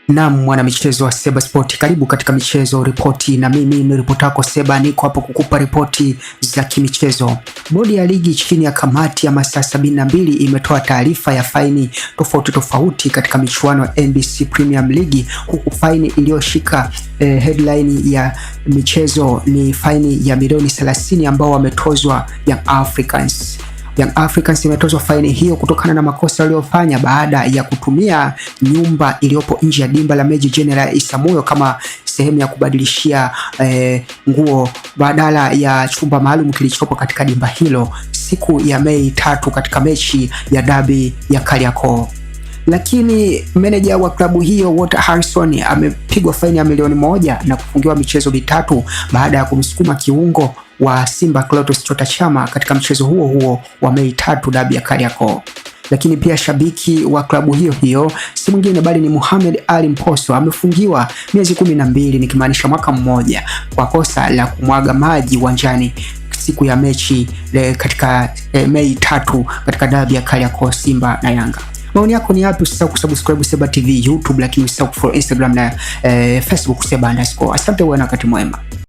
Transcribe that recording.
Naam, mwana michezo wa Seba Sport, karibu katika michezo ripoti, na mimi ni ripota yako Seba, niko hapo kukupa ripoti za kimichezo. Bodi ya ligi chini ya kamati ya masaa 72 imetoa taarifa ya faini tofauti katika michuano ya NBC Premier League, huku faini iliyoshika headline ya michezo ni faini ya milioni 30 ambao wametozwa Young Africans. Young Africans imetozwa faini hiyo kutokana na makosa waliyofanya baada ya kutumia nyumba iliyopo nje ya dimba la Meja Jenerali Isamuhyo kama sehemu ya kubadilishia nguo badala ya chumba maalum kilichopo katika dimba hilo siku ya Mei 3 katika mechi ya dabi ya Kariakoo. Lakini meneja wa klabu hiyo Walter Harrison amepigwa faini ya milioni 1 na kufungiwa michezo mitatu baada ya kumsukuma kiungo wa Simba Clatous Chota Chama katika mchezo huo wa Mei 3 dabi ya Kariakoo. Lakini pia shabiki wa klabu hiyo si mwingine bali ni Mohamed Ali Mposo amefungiwa miezi 12, nikimaanisha mwaka mmoja, kwa kosa la kumwaga maji uwanjani siku ya mechi katika Mei 3 katika dabi ya Kariakoo, Simba na Yanga. Maoni yako ni yapi? Usisahau kusubscribe Seba TV YouTube, lakini usisahau kufollow Instagram na Facebook Seba_. Asante, uwe na wakati mwema.